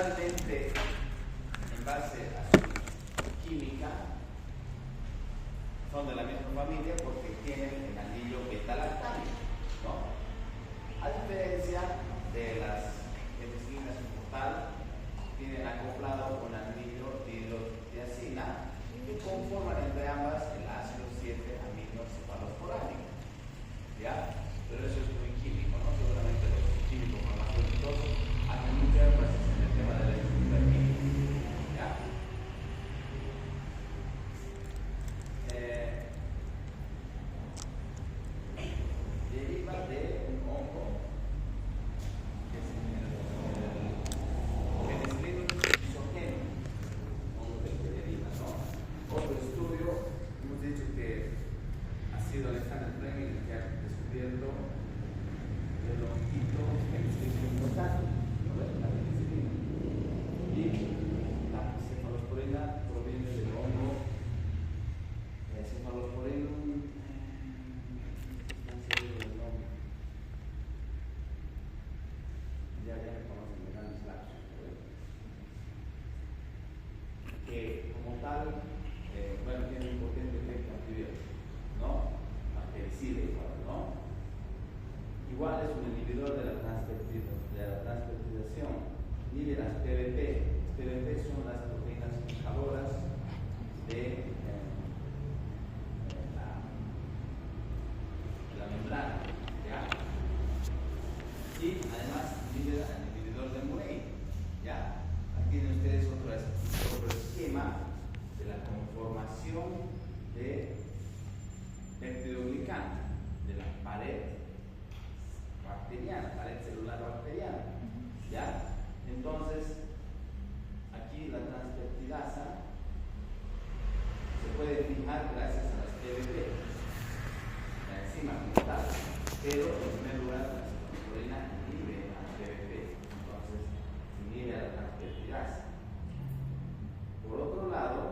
Generalmente, en base a su química, son de la misma familia porque tienen el anillo beta-lactámico, ¿no? A diferencia de las penicilinas como tal, tienen acoplado con anillo dihidrotiazina que conforman entre ambas el ácido 7-aminocefalosporánico, ¿ya? Pero eso es muy químico, ¿no? Seguramente los químicos farmacéuticos hacen mucho énfasis en el tema de la estructura química, ¿ya? Deriva de un hongo que es el Penicillium isogenium, hongo del que deriva, ¿no? Otro estudio, hemos dicho que ha sido Alexander Fleming el que ha descubierto el honguito Penicillium rotatum, ¿no ves? La penicilina. Y la cefalosporina proviene del hongo Cephalosporinum. Ya me conocen de grandes lapsos, que como tal, bueno, tiene un potente efecto antibiótico, ¿no? Bactericida igual, ¿no? Igual es un inhibidor de la transpeptidación, inhibe las PVP. PVP son las proteínas fijadoras de la membrana, ¿ya? Y además inhibe al inhibidor de Murray, ¿ya? Aquí tienen ustedes otro esquema de la conformación de peptidoglicano, de la pared bacteriana, pared celular bacteriana, ¿ya? Entonces, aquí la transpeptidasa se puede fijar gracias a las PVP, la enzima como tal, pero en primer lugar la cefalosporina inhibe a la PVP, entonces inhibe a la transpeptidasa. Por otro lado,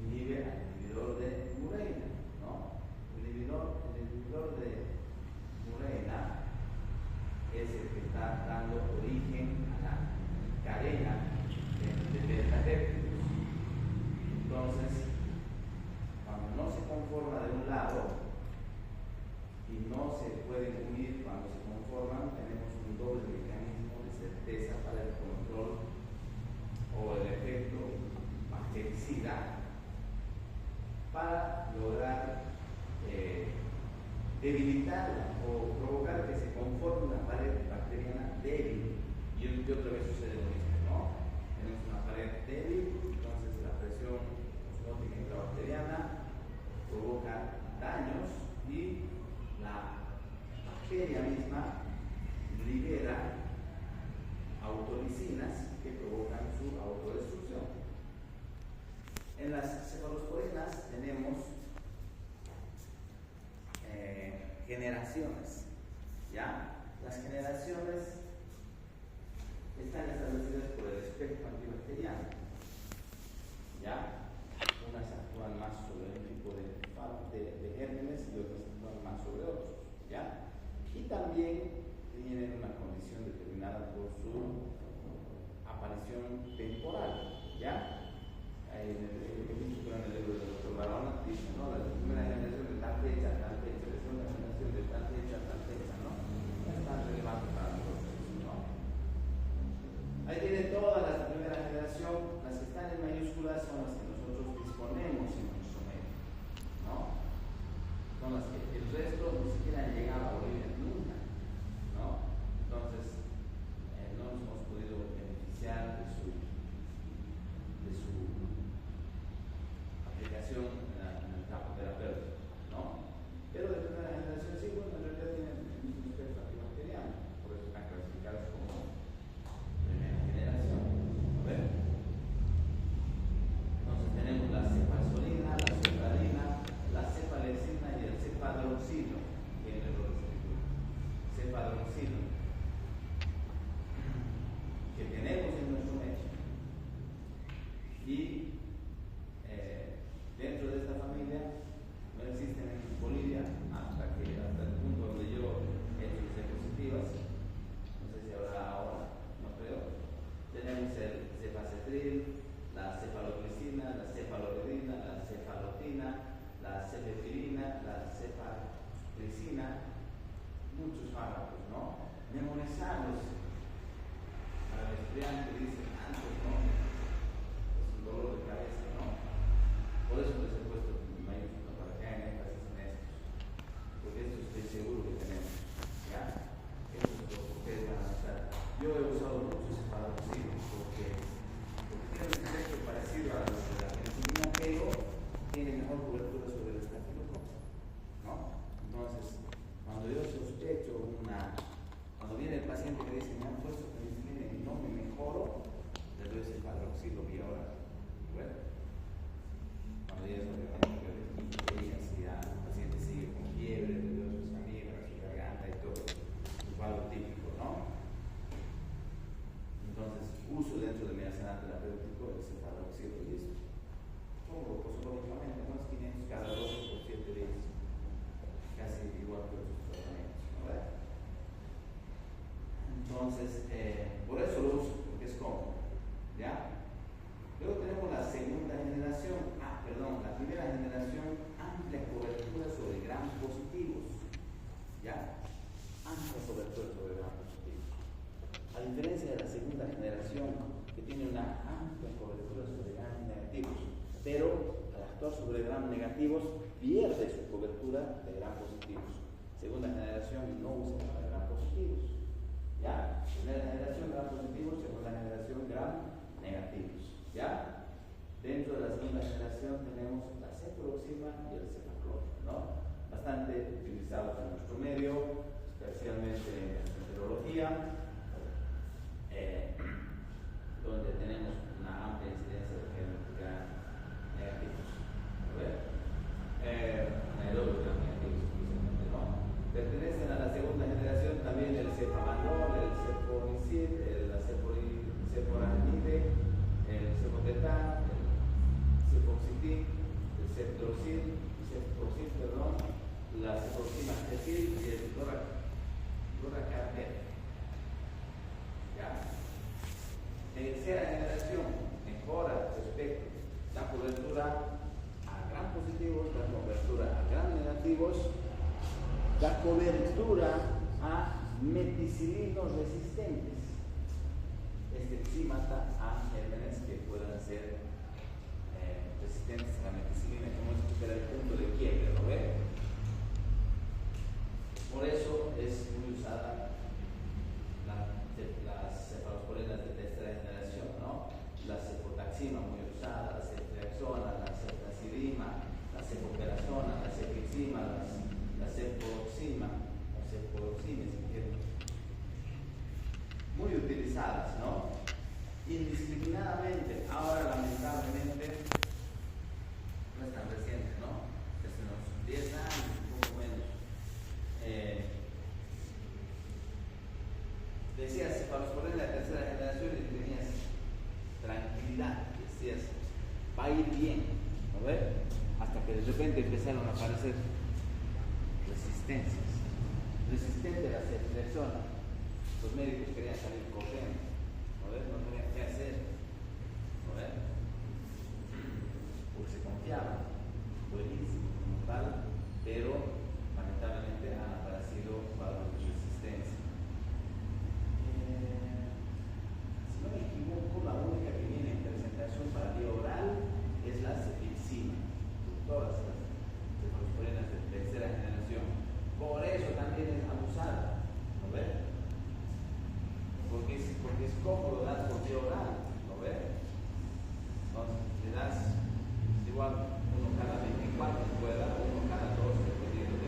inhibe al inhibidor de Murena, ¿no? El inhibidor de Murena es el que está dando origen a la cadena de beta-péptidos. Entonces, cuando no se conforma de un lado y no se pueden unir cuando se conforman, tenemos un doble mecanismo de certeza para el control o el efecto bactericida para lograr debilitarla o provocar que se conforme una pared bacteriana débil. Y otra vez sucede lo mismo, ¿no? Tenemos una pared débil, entonces la presión osmótica intrabacteriana provoca daños y la bacteria misma libera autolisinas que provocan su autodestrucción. En las cefalosporinas tenemos generaciones, ¿ya? Las generaciones están establecidas por el espectro antibacteriano, ¿ya? Unas actúan más sobre un tipo de gérmenes y otras actúan más sobre otros, ¿ya? Y también tienen una condición determinada por su aparición temporal, ¿ya? En el libro del Dr. Barona dice, ¿no? La primera generación de tal fecha, la segunda generación de tal fecha, ¿no? No es tan relevante para nosotros, ¿no? Ahí tiene toda la primera generación, las que están en mayúsculas son las que nosotros disponemos en nuestro medio, ¿no? Son las que el resto ni siquiera han llegado a Bolivia nunca, ¿no? Entonces, no nos hemos podido beneficiar de su aplicación en el campo terapéutico, ¿no? Pero de primera generación sí, bueno, en realidad tienen el mismo espectro antibacteriano, por eso están clasificadas como primera generación. A ver. Entonces tenemos la cefalzolina, la cefalecina y el cefalexina. párrafos, ¿no? Memorizarlos. Para el estudiante dicen antes, ¿no? Es un dolor de cabeza, ¿no? Por eso les he puesto mayúscula para que hagan énfasis en estos. Porque esto estoy seguro que tenemos, ¿ya? Esto es lo que ustedes van a usar. Yo he usado muchos separadores porque tiene un efecto parecido a los de la penicilina, pero tiene mejor cobertura sobre el estafilococo, ¿no? Entonces, cuando yo sospecho cuando viene el paciente que dice, me han puesto penicilina y no me mejoro, le doy ese hidroxilo ahora. Bueno, cuando ya es obviamente si ya el paciente sigue con fiebre, le doy sus amígdalas, su garganta y todo, es algo típico, ¿no? Entonces, uso dentro de mi arsenal terapéutico el cefaloxilo y listo. Todo posológicamente, unos 500 cada dosis por 7 días. Casi igual que otros tratamientos, ¿no? Entonces, por eso lo uso, porque es cómodo, ¿ya? Luego tenemos la segunda generación, la primera generación, amplia cobertura sobre gram positivos, ¿ya? Amplia cobertura sobre gram positivos. A diferencia de la segunda generación, que tiene una amplia cobertura sobre gram negativos, pero al actuar sobre gram negativos, pierde su cobertura de gram positivos. Segunda generación no usa para gram positivos. ¿Ya? Primera generación gram positivos, segunda generación gram negativos. ¿Ya? Dentro de la segunda generación tenemos la cefuroxima y el cefaclor, ¿no? Bastante utilizados en nuestro medio, especialmente en la enterología, donde tenemos una amplia incidencia de genes gram negativos. A ver, aerobios gram negativos, precisamente, ¿no? Pertenecen a la segunda generación también el cefamanol, el cefonicid, el ceforanide, el cefotetan, el cefoxitin, el ceftroxil, la cefoxima tetil y el cloracarbet. ¿Ya? Tercera generación mejora respecto la cobertura a gram positivos, la cobertura a gram negativos, la cobertura a meticilinos resistentes. Este sí mata a gérmenes que puedan ser resistentes a la meticilina, como es que será el punto de quiebre, ¿lo ven? Por eso es muy usada las cefalosporinas de tercera generación, ¿no? La cefotaxima muy usada, la ceftriaxona, la ceftazidima, la cefoperazona, la cefixima, la cefuroxima, si quieren. Muy utilizadas, ¿no? Indiscriminadamente. Ahora, lamentablemente, no es tan reciente, ¿no? Hace unos 10 años, un poco menos. Decías, cefalosporina de la tercera generación y tenías tranquilidad, decías, va a ir bien, ¿no ves? Hasta que de repente empezaron a aparecer resistencias. Resistente a la ceftriaxona. Los médicos querían salir corriendo, ¿no ves? No tenían qué hacer, ¿no ves? Porque se confiaban, buenísimo, como tal, pero lamentablemente han aparecido cuadros de resistencia. Si no me equivoco, la única que viene en presentación para vía oral es la cefixima, todas las cefalosporinas de tercera generación. Por eso también es abusada, ¿no ves? Porque es cómodo dar por vía oral, ¿no ves? Entonces, le das igual uno cada 24 pueda, uno cada 2, dependiendo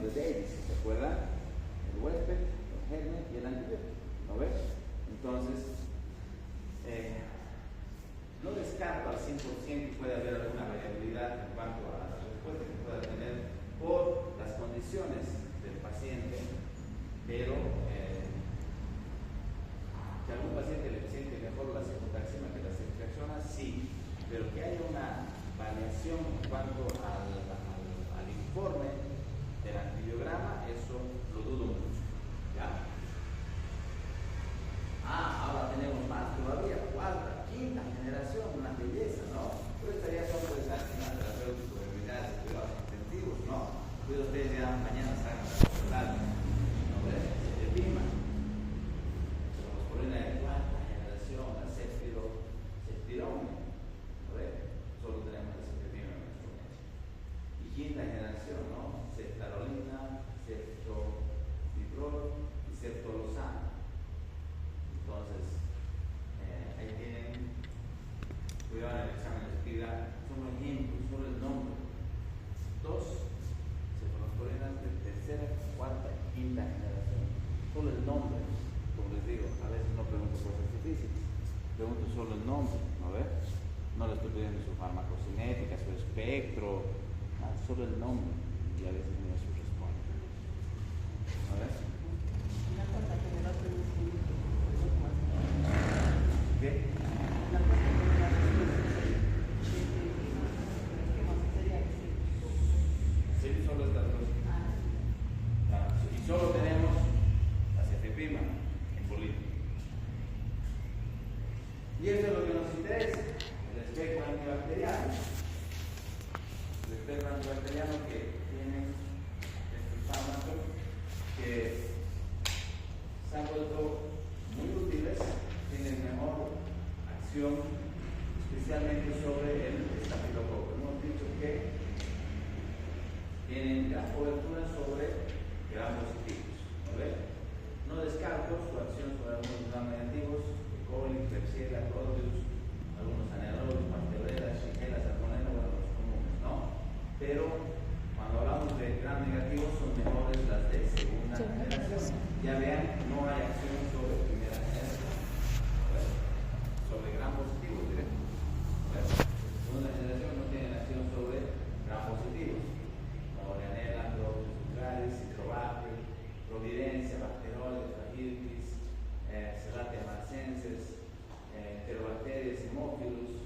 de Davis, ¿se acuerdan? El huésped, el germen y el antibiótico, ¿no ves? Entonces, no descarto al 100% que puede haber alguna variabilidad en cuanto a la respuesta que pueda tener por las condiciones del paciente, pero que algún paciente le siente mejor la cefotaxima que la ceftriaxona, sí, pero que haya una variación en cuanto al informe del antibiograma, eso lo dudo mucho. ¿Ya? Ahora tenemos más todavía, cuarta, quinta generación, una belleza, ¿no? Pero estaría sobre la terapéutico de unidades de cuidados intensivos, ¿no? Cuido ustedes ya mañana salgan a hablar, ¿no ves? Se prima. Cefalosporina de cuarta generación, la ceftirone, ¿no ves? Solo tenemos la ceftriaxona en nuestro medio. Y quinta generación, ¿no? Ceftarolina, ceftobiprol y ceftolozano. Entonces, ahí tienen, cuidado en el examen de espida, son ejemplos, solo el nombre. 2 cefalosporinas de tercera, cuarta y quinta generación. Solo el nombre, como les digo, a veces no pregunto cosas difíciles, pregunto solo el nombre, ¿no ves? No le estoy pidiendo su farmacocinética, su espectro, solo el nombre, y a veces no su respuesta. ¿No ves? Una cosa que me va a producir. ¿Qué? La cosa que me va a producir. ¿Qué más sería que sí? Sí, solo estas dos. Y solo tenemos la cefepima en política. Y eso es lo que nos interesa, el espectro antibacteriano. El espectro antibacteriano que tiene estos fármacos que se han vuelto muy útiles, tienen mejor acción, especialmente sobre el estafilococo. Hemos dicho que tienen gran cobertura sobre gram positivos. No descarto su acción sobre algunos gram negativos, E. coli, Klebsiella, Proteus, algunos anaerobios, Pasteurella, Shigella, Salmonella, bueno, los comunes, ¿no? Pero cuando hablamos de gram negativos son mejores las de segunda generación. Ya vean, no hay acción sobre primera generación. Sobre gram positivos, directo. Segunda generación no tienen acción sobre gram positivos. Orianela, Proteus, Vulgaris, Citrobacter, Providencia, Bacteroides, Fragiltis, Serratia marcenses, Enterobacterias, Haemophilus.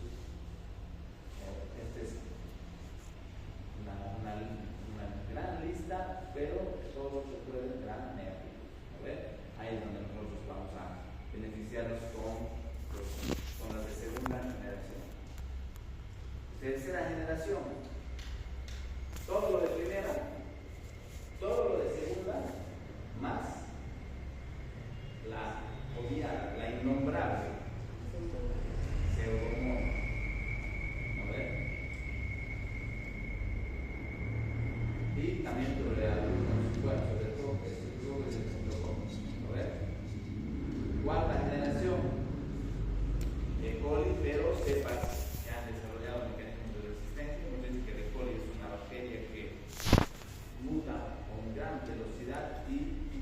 Esta es una gran lista, pero todos se pueden gram negativo. Ahí es donde nosotros vamos a beneficiarnos con las de segunda generación. Tercera generación, todo lo de primera, todo lo de segunda, más la obviada, la innombrable pseudomonas. ¿No ves? Y también sobre algunos cuerpos, sobre todo que se tuvo que se ¿no ves? Cuarta generación, E. coli, pero cepas que han desarrollado mecanismos de resistencia. Hemos dicho que el E. coli es una bacteria que muta con gran velocidad y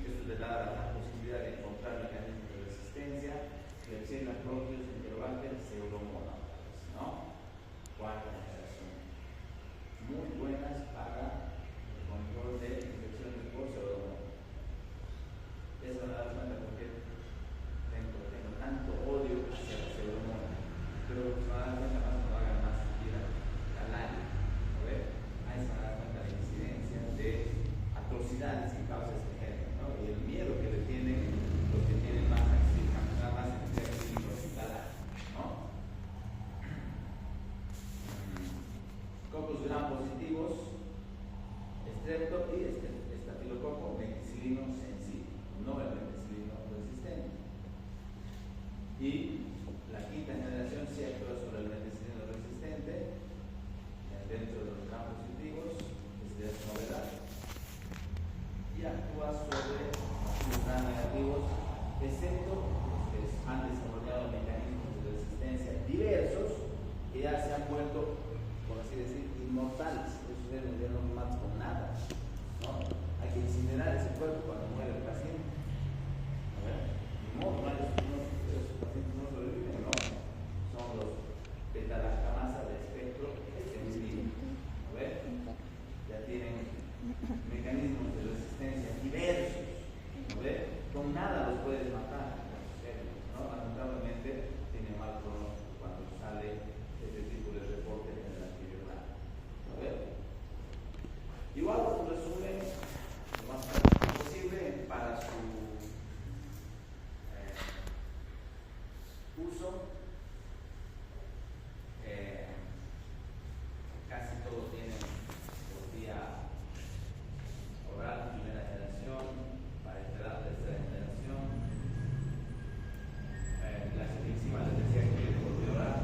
eso le da la posibilidad de encontrar mecanismos de resistencia, Klebsiella, Proteus, Enterobacter, Pseudomonas, ¿no? Cuarta generación. Muy buenas para el control de infecciones por Pseudomonas. Eso me da cuenta porque tengo tanto odio hacia la Pseudomonas, pero se me da cuenta más cuando hagan más siquiera al año, ¿no ves? Ahí se me da cuenta la incidencia de atrocidades que causa este género, ¿no? Y el miedo que le tienen los que tienen más actividad hospitalaria, ¿no? Cocos gram positivos, estrepto y estafilococo meticilino sensible, no el meticilino resistente. Y la quinta generación sí actúa sobre el meticilino resistente dentro de los gram positivos, es novedad. Y actúa sobre los gram negativos, excepto los que han desarrollado mecanismos de resistencia diversos que ya se han vuelto, por así decir, inmortales. Esos ya no matan con nada, ¿no? Aquí incinerar ese cuerpo cuando muere el paciente. A ver, no, esos pacientes no sobreviven, no. Son los beta-lactamasa de espectro extensivo. A ver, ya tienen mecanismos de resistencia diversos. A ver, con nada los puedes matar, ¿no? Lamentablemente tiene mal pronóstico cuando sale este tipo de reporte en el antiviral. A ver, igual un resumen lo más posible para su uso. Casi todos tienen por vía oral, primera generación, parenteral, tercera generación. Las enzimas les decía que vienen por vía oral,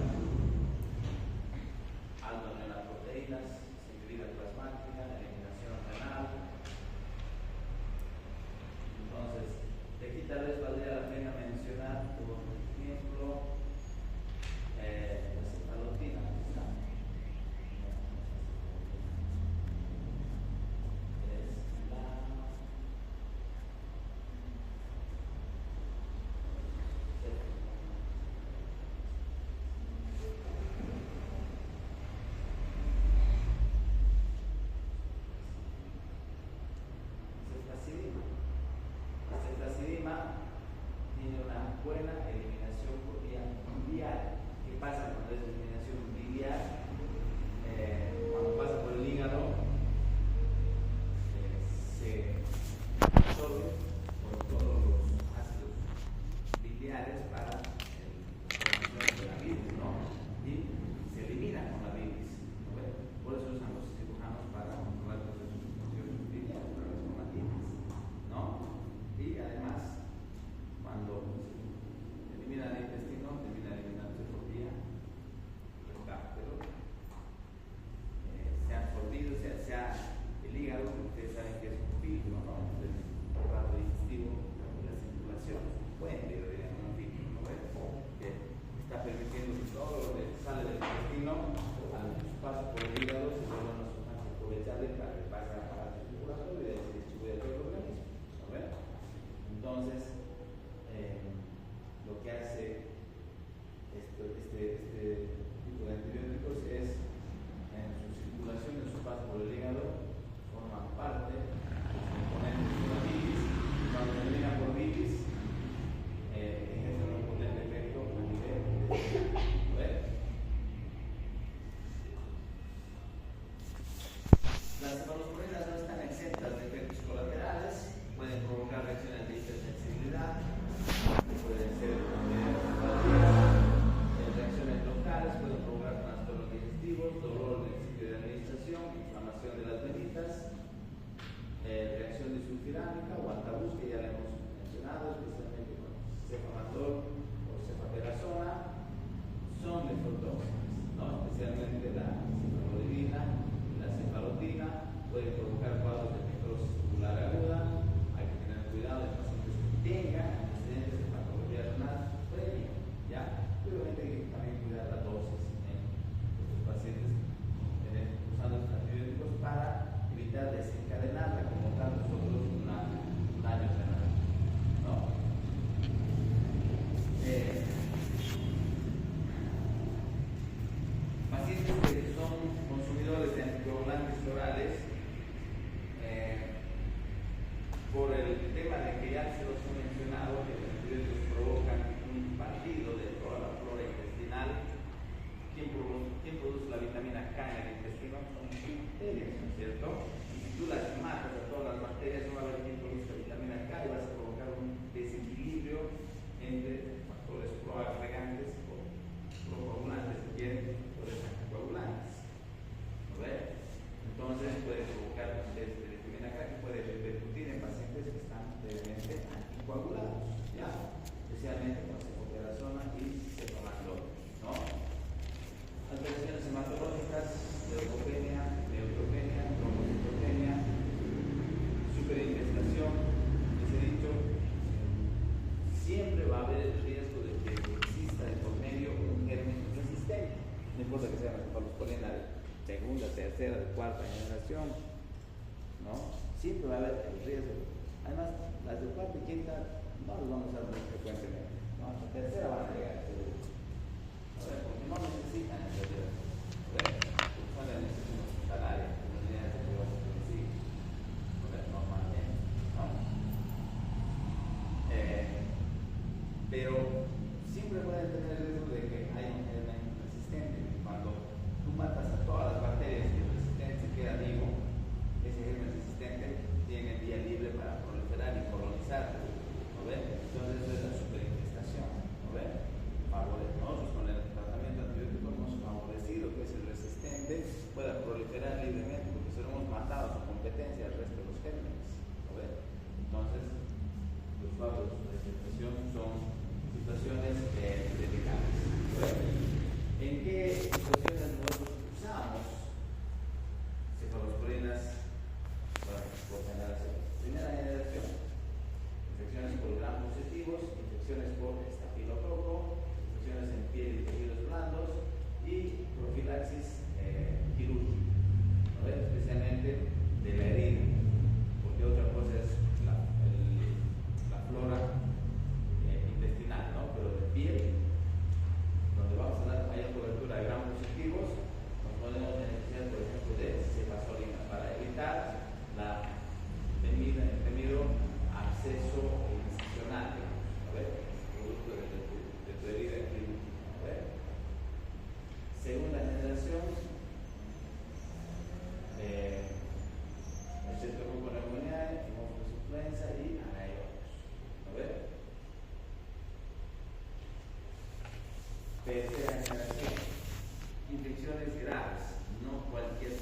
alto en las proteínas, sensibilidad plasmática, eliminación renal. Entonces, de aquí tal vez valdría la pena mencionar, por ejemplo, la cefalotina. La ceftacidima tiene una buena eliminación por vía biliar. ¿Qué pasa cuando es eliminación biliar? Cuando pasa por el hígado, se absorbe por todos los ácidos biliares para la formación de la bilis, ¿no? Y se elimina con la bilis, ¿no? Por eso usan los cirujanos para controlar todas sus funciones biliares, para las formativas, ¿no? Y además, cuando se elimina el intestino, termina eliminándose por vía rectal, pero se ha absorbido, el hígado, ustedes saben que es un filtro, ¿no? Entre el aparato digestivo y la circulación, es un puente, yo diría, un filtro, ¿no? Que está permitiendo que todo lo que sale del intestino, al paso por el hígado, se vuelva una sustancia aprovechable para que pase al aparato circulatorio y de ahí se distribuya a todo el organismo, ¿no? Entonces, lo que hace este tipo de antibióticos es, en su circulación, en su paso por el hígado, forman parte de los componentes de la bilis, y cuando se elimina por bilis, ejercen un potente efecto a nivel de las cefalosporinas no están exentas de efectos colaterales, pueden provocar reacciones de hipersensibilidad, pueden ser reacciones locales, pueden provocar trastornos digestivos, dolor en el sitio de administración, inflamación de las venitas, reacción disulfirámica o antabús, que ya le hemos mencionado, especialmente con cefamantol o cefaperazona, son nefrotóxicas, ¿no? Especialmente la cefalodivina y la cefalotina pueden provocar cuadros de necrosis tubular aguda. Hay que tener cuidado de pacientes que tengan antecedentes de patología renal previa, ¿ya? Obviamente hay que también cuidar la dosis en estos pacientes usando estos antibióticos para evitar desencadenarla como tal nosotros un daño renal, ¿no? Pacientes que son consumidores de anticoagulantes orales, por el tema de que ya se los he mencionado, que los antibióticos provocan un partido de toda la flora intestinal. ¿Quién produce la vitamina K en el intestino? Son bacterias, ¿no es cierto? Y si tú las matas a todas las bacterias, no va a haber quien produzca vitamina K y vas a provocar un desequilibrio entre factores proagregantes o procoagulantes, si quieren, factores anticoagulantes. ¿No ves? Entonces puede provocar déficit de vitamina K que puede repercutir en pacientes que están previamente anticoagulados, ¿ya? Especialmente con cefoperazona y cefamantol, ¿no? Alteraciones hematológicas, leucopenia, neutropenia, trombocitopenia, superinfestación, les he dicho, siempre va a haber el riesgo de que exista de por medio un germen resistente, no importa que sea una cefalosporina de segunda, tercera, de cuarta generación, ¿no? siempre va a haber el riesgo. Además, las de cuarta y quinta no las vamos a usar muy frecuentemente. No, la tercera van a llegar, seguro. A ver, porque no necesitan en realidad. A ver, porque son las necesidades hospitalarias, comunidades de cuidados intensivos. A ver, normalmente, ¿no? Pero siempre pueden tener el riesgo de que haya un germen resistente. Cuando tú matas a todas las bacterias y el resistente se queda vivo, ese germen resistente tiene vía libre para proliferar y colonizar. ¿No ven? Entonces eso es la superinfestación. ¿No ven? Nosotros con el tratamiento antibiótico hemos favorecido que ese resistente pueda proliferar libremente porque se lo hemos matado a su competencia al resto de los gérmenes. ¿No ven? Entonces, los cuadros de infestación son situaciones delicadas. ¿En qué situaciones nosotros usamos cefalosporinas por generación? Primera generación, infecciones por gram positivos, infecciones por estafilococo, infecciones en piel y tejidos blandos y profilaxis quirúrgica, ¿no? Especialmente de la herida, porque otra cosa es la flora intestinal, ¿no? Pero de piel, donde vamos a dar mayor cobertura de gram positivos, nos podemos beneficiar, por ejemplo, de cefazolina para evitar el temido acceso incisional, producto de tu herida quirúrgica. Segunda generación, streptococcus pneumoniae, influenza y anaerobios. Tercera generación, infecciones graves, no cualquier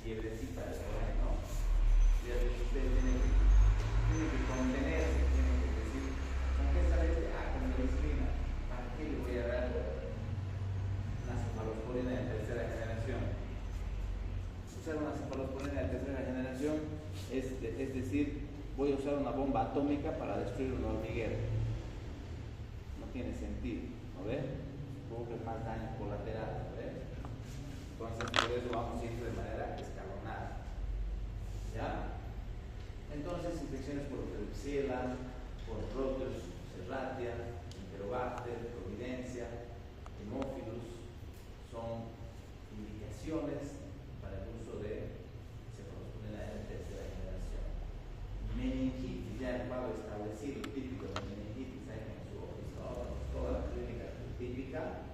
fiebrecita de la no. Ustedes tienen que contenerse, tienen que decir, ¿con qué sale este? Con medicina. ¿Para qué le voy a dar una cefalosporina de tercera generación? Usar una cefalosporina de tercera generación es decir, voy a usar una bomba atómica para destruir un hormiguero. No tiene sentido, ¿no ven? Provoca más daño colateral, ¿no ven? Entonces, por eso vamos siempre de manera escalonada. ¿Ya? Entonces, infecciones por Klebsiella, por Proteus serratia, Enterobacter, Providencia, Haemophilus, son indicaciones para el uso de cefalosporina de tercera generación. Meningitis, ya el cuadro establecido, típico de meningitis, hay en su oficio, toda la clínica típica.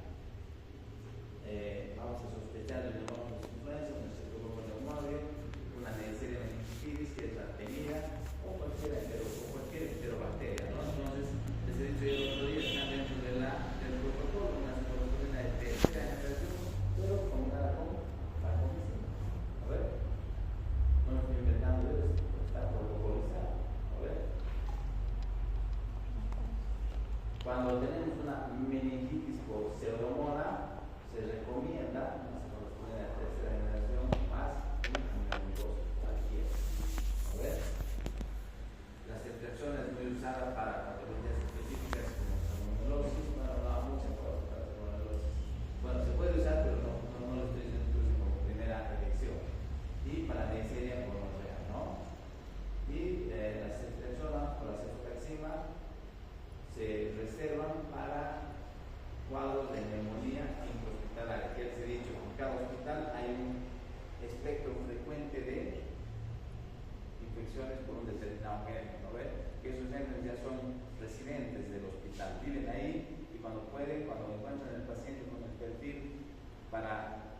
Vamos a sospechar el neumococcus influenza, un streptococcus pneumoniae, una Neisseria meningitis, que es la tenida, o cualquier enterobacteria, ¿no? Entonces, les he dicho yo el otro día, están dentro del protocolo, una cefalosporina de tercera generación, pero combinada con vancomicina. A ver, no me estoy inventando esto, está protocolizado. A ver, cuando tenemos una meningitis por pseudomonas, se recomienda una cefalosporina de tercera generación más un amiloidosis, cualquiera. A ver, la ceftriaxona es muy usada para patologías específicas como salmonelosis. Bueno, no muchas cosas para salmonelosis. Bueno, se puede usar, pero no lo estoy diciendo como primera elección. Y para Neisseria gonorrea, ¿no? Y la ceftriaxona o la cefotaxima se reservan para cuadros de neumonía intrahospitalaria. Que les he dicho, en cada hospital hay un espectro frecuente de infecciones por un determinado género, ¿no ven? Que esos géneros ya son residentes del hospital, viven ahí y cuando pueden, cuando encuentran el paciente con el perfil para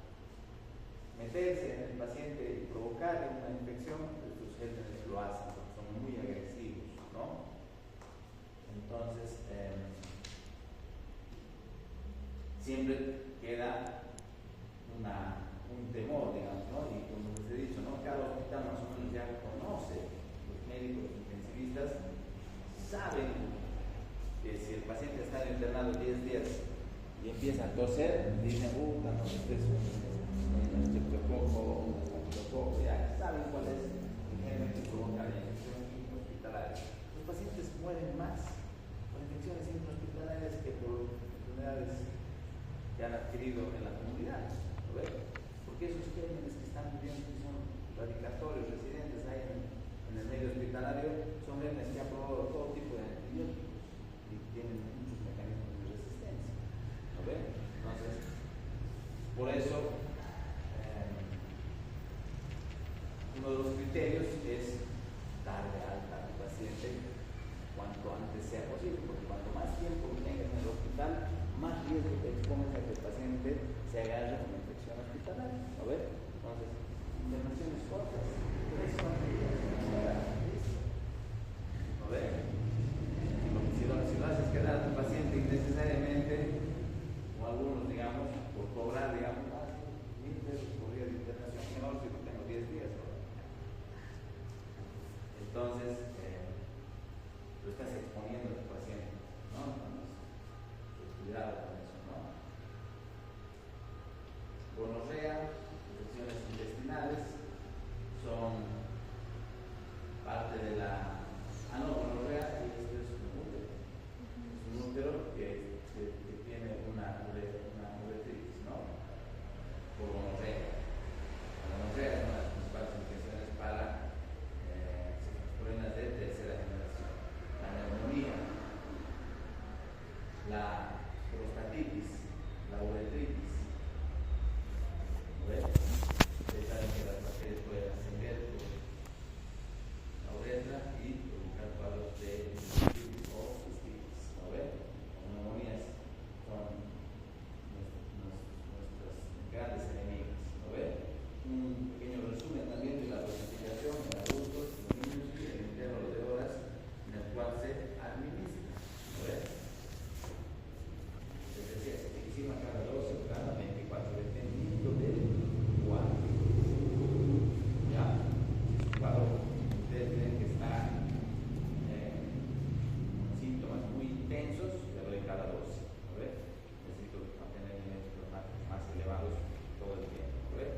meterse en el paciente y provocarle una infección, estos géneros lo hacen, porque son muy agresivos, ¿no? Entonces, siempre queda un temor, digamos, ¿no? Y como les he dicho, ¿no? Cada hospital más o menos ya conoce, los médicos intensivistas saben que si el paciente está internado 10 días y empieza a toser, dicen, no, este es un streptococo, un estafilococo, ya saben cuál es el germen que provoca la infección intrahospitalaria. Los pacientes mueren más por infecciones intrahospitalarias que por enfermedades que han adquirido en la comunidad, ¿no ven? Porque esos gérmenes que están viviendo, que son radicatorios, residentes ahí en el obviamente cuanto antes sea posible, porque cuanto más tiempo tengas en el hospital, más riesgo te expones a que el paciente se agarre una infección hospitalaria. ¿No ves? Entonces, internaciones cortas, 3-4 días. ¿No ves? Si lo haces quedar a tu paciente innecesariamente, o algunos, digamos, por cobrar, digamos, 1,000 pesos por día de internación, mejor si no tengo 10 días. ¿No? Entonces, lo estás exponiendo a tu paciente, ¿no? Entonces, cuidado con eso, ¿no? Gonorrea, infecciones intestinales, son parte de la... gonorrea, y esto es un útero. Es un útero que tiene una uretritis, ¿no? Por gonorrea. La gonorrea es una de las principales infecciones para cefalosporinas de tercera generación. La neumonía, la prostatitis, la uretritis. ¿Ves? Ustedes saben que las bacterias pueden ascender por la uretra y provocar cuadros de cistitis o cistitis. ¿No ves? Las neumonías son nuestras grandes enemigas. ¿No ves? Un pequeño resumen también de la dosificación en adultos, en niños y el intervalo de horas en el cual se administra. ¿No ves? Les decía, cefixima cada 12 o cada 24, dependiendo del cuadro. ¿Ya? Si es un cuadro, ustedes creen que está con síntomas muy intensos, le doy cada 12. ¿No ves? Necesito mantener niveles más elevados todo el tiempo. ¿No ves?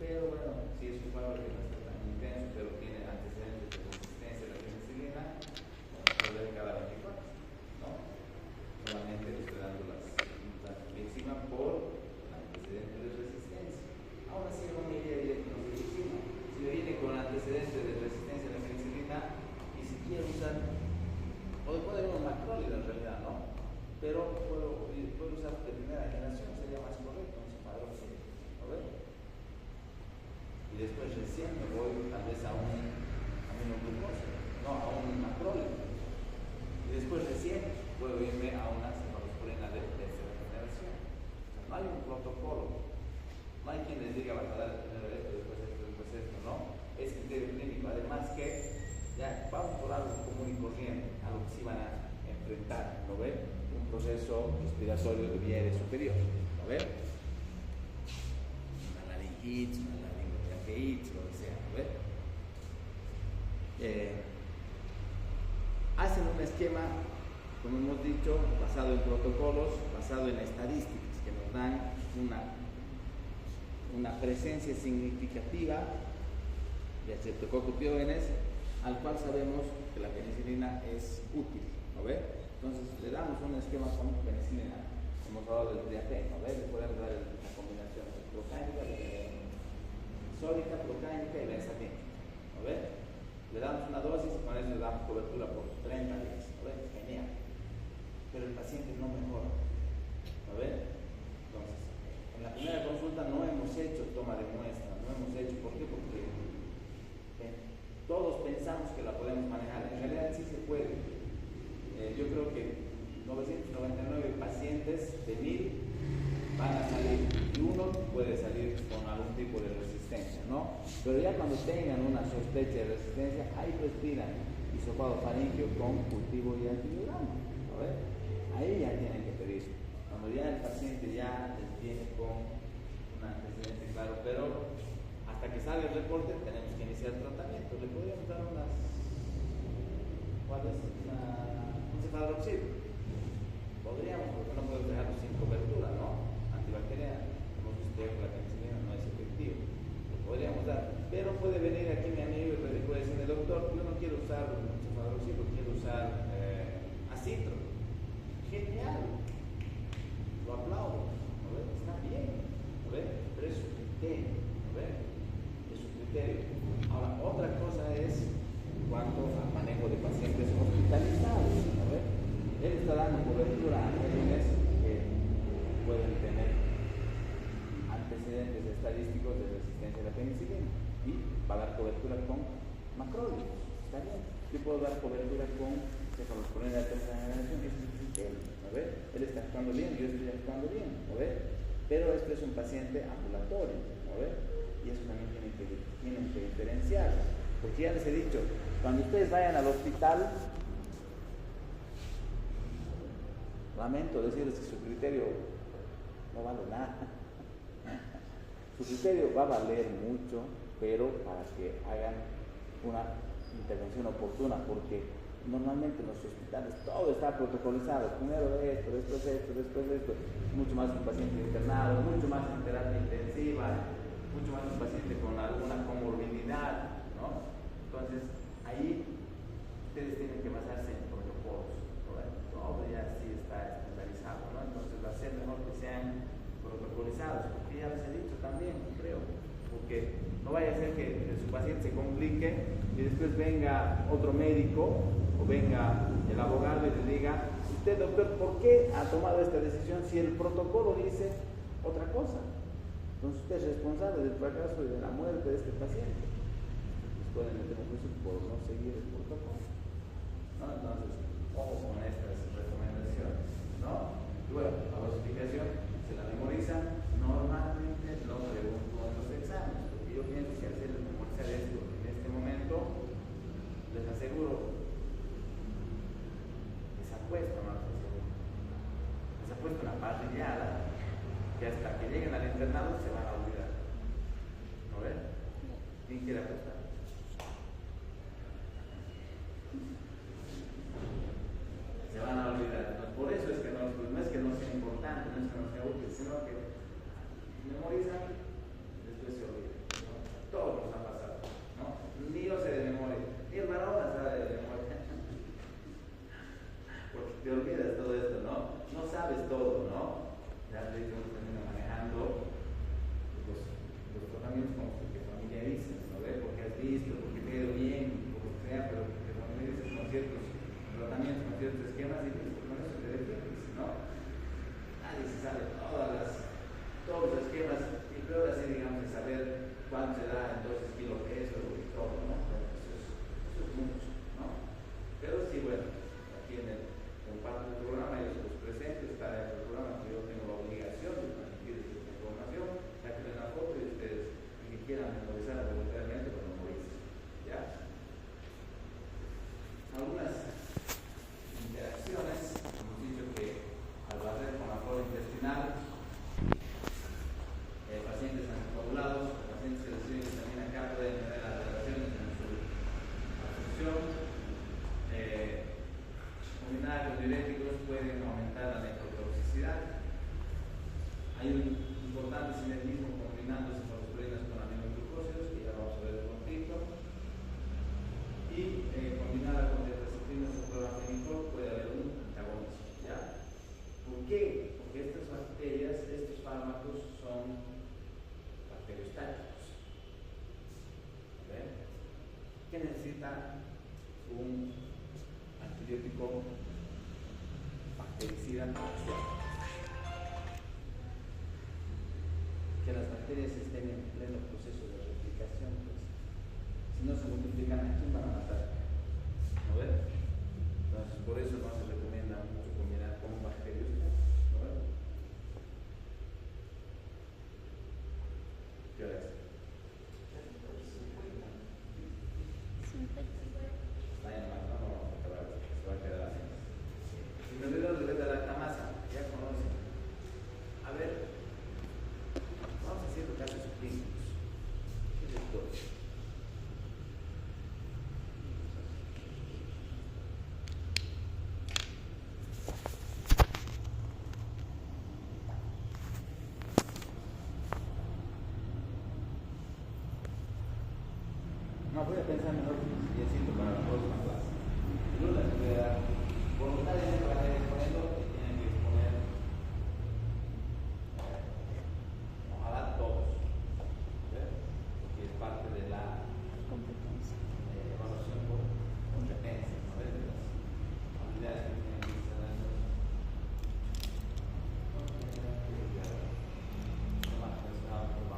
Pero bueno, si es un cuadro que no está tan intenso, pero tiene antecedentes de resistencia a la penicilina, le doy cada 24. ¿No? Nuevamente le estoy dando la cefixima por antecedentes de resistencia. Ahora sí no me iría directo con cefixima. Si me viene con antecedentes de resistencia a la penicilina y si quiero usar, o puedo ir un macrólida en realidad, ¿no? Pero puedo usar de primera generación, sería más correcto, un cefadroxil. ¿No ves? Y después recién me voy tal vez a un aminoglucosa, no, a un macrólida. Y después recién puedo irme a una cefalosporina de tercera generación. No hay un protocolo. No hay quien les diga, vas a dar primero esto, después esto, ¿no? Es criterio clínico. Además que, ya, vamos por algo común y corriente, a lo que se van a enfrentar, ¿no ven? Un proceso respiratorio de vía aérea superior, ¿no ven? Una laringitis, una laringotraqueitis, lo que sea, ¿no ven? Hacen un esquema, como hemos dicho, basado en protocolos, basado en estadísticas que nos dan una presencia significativa de streptococcus al cual sabemos que la penicilina es útil, ¿no ve? Entonces le damos un esquema con penicilina, hemos hablado del triatén, ¿no ve? Le podemos dar la combinación de procánica, sódica, procánica y benzatina, ¿no ve? Le damos una dosis y con eso le damos cobertura por 30 días, ¿no ve? Genial. Pero el paciente no mejora, ¿no ve? Entonces, en la primera consulta no hemos hecho toma de muestra, no hemos hecho, ¿por qué? Porque todos pensamos que la podemos manejar, en realidad sí se puede. Yo creo que 999 pacientes de 1000 van a salir y uno puede salir con algún tipo de resistencia, ¿no? Pero ya cuando tengan una sospecha de resistencia, ahí respiran hisopado faríngeo con cultivo y antibiograma, ¿no ves? Ahí ya tienen que pedir. Cuando ya el paciente ya les viene con un antecedente claro, pero hasta que salga el reporte tenemos que iniciar el tratamiento. Le podríamos dar un cefadroxil. Podríamos, porque no podemos dejarlo sin cobertura, ¿no? Antibacteriana. Hemos visto que la penicilina no es efectiva. Lo podríamos dar. Pero puede venir aquí mi amigo y puede decirme, doctor, yo no quiero usar un cefadroxil, quiero usar acitro. Genial. Lo aplaudo. ¿No ves? Está bien. ¿No ves? Pero es su criterio. ¿No ves? Es su criterio. Ahora, otra cosa es en cuanto al manejo de pacientes hospitalizados. ¿No ves? Él está dando cobertura a jóvenes que pueden tener antecedentes estadísticos de resistencia a la penicilina y va a dar cobertura con macrólidos. está bien. Yo puedo dar cobertura con los problemas de la tercera generación, ese es el criterio, ¿no ve? Él está actuando bien, yo estoy actuando bien, ¿no ve? Pero esto es un paciente ambulatorio, ¿no ve? Y eso también tienen que diferenciarlo. Porque ya les he dicho, cuando ustedes vayan al hospital, lamento decirles que su criterio no vale nada. Su criterio va a valer mucho, pero para que hagan una intervención oportuna, porque normalmente en los hospitales todo está protocolizado. Primero esto, después esto, después esto. Mucho más un paciente internado, mucho más en terapia intensiva, mucho más un paciente con alguna comorbilidad, ¿no? Entonces, ahí ustedes tienen que basarse en protocolos, ¿no? Todo ya sí está estandarizado, ¿no? Entonces va a ser mejor que sean protocolizados, porque ya les he dicho también, creo, porque no vaya a ser que su paciente se complique y después venga otro médico o venga el abogado y le diga: usted, doctor, ¿por qué ha tomado esta decisión si el protocolo dice otra cosa? Entonces usted es responsable del fracaso y de la muerte de este paciente. Les pueden meter un juicio por no seguir el protocolo, ¿no? Entonces, ojo con estas recomendaciones, ¿no? Y bueno, la dosificación se la memorizan. Normalmente lo pregunto en los exámenes, porque yo pienso que hacerles memorizar esto en este momento, les aseguro, les apuesto, no les aseguro, les apuesto una parrillada que hasta que lleguen al internado se van a olvidar. ¿No ven? ¿Quién quiere apostar? Se van a olvidar. No, por eso es que no es que no sea importante, no es que no sea útil, sino que memorizan, después se olvidan, ¿no? Todos nos ha pasado, ¿no? Ni yo sé de memoria, ni el Maradona sabe de memoria. Porque te olvidas todo esto, ¿no? No sabes todo, ¿no? Ya te digo, termina manejando los tratamientos como que te familiarizas, ¿no ves? Porque has visto, porque te ha ido bien, por lo que sea, pero te familiarizas con ciertos tratamientos, con ciertos esquemas y con eso te defiendes, ¿no? Nadie se sabe todos los esquemas, y peor así, digamos, de saber cuánto se da en dosis kilo peso y todo, ¿no? Eso es mucho, ¿no? Pero sí, bueno, aquí en parte del programa yo se los presento, está en el programa que yo tengo la obligación de transmitirles esta información, ya que ven la foto y ustedes, que quieran memorizar voluntariamente, lo memoricen, ¿ya? Algunas interacciones, hemos dicho que al barrer con la flora intestinal, pacientes anticoagulados, pacientes que reciben vitamina K pueden tener alteraciones en su absorción. Combinar con diuréticos pueden aumentar la nefrotoxicidad. Hay un importante sinergismo combinando cefalosporinas con aminoglucósidos, que ya vamos a ver un poquito. Y combinada con tetraciklina o clorafenicol puede haber un antagonismo, ¿ya? ¿Por qué? Porque estas bacterias, estos fármacos son bacteriostáticos. ¿Okay? ¿Qué necesita un antibiótico bactericida tóxico? Que las bacterias estén en pleno proceso de replicación, pues. Si no se multiplican, ¿a quién van a matar? ¿No ven? Entonces, por eso no se recomienda mucho combinar con bacteriostáticos. ¿No ven? ¿Qué hora es? Vayan más, no vamos a acabar, se va a quedar así. Si me olvido de la lactamasa, ya conocen. A ver, vamos haciendo casos clínicos. ¿Qué es esto? No, voy a pensar mejor.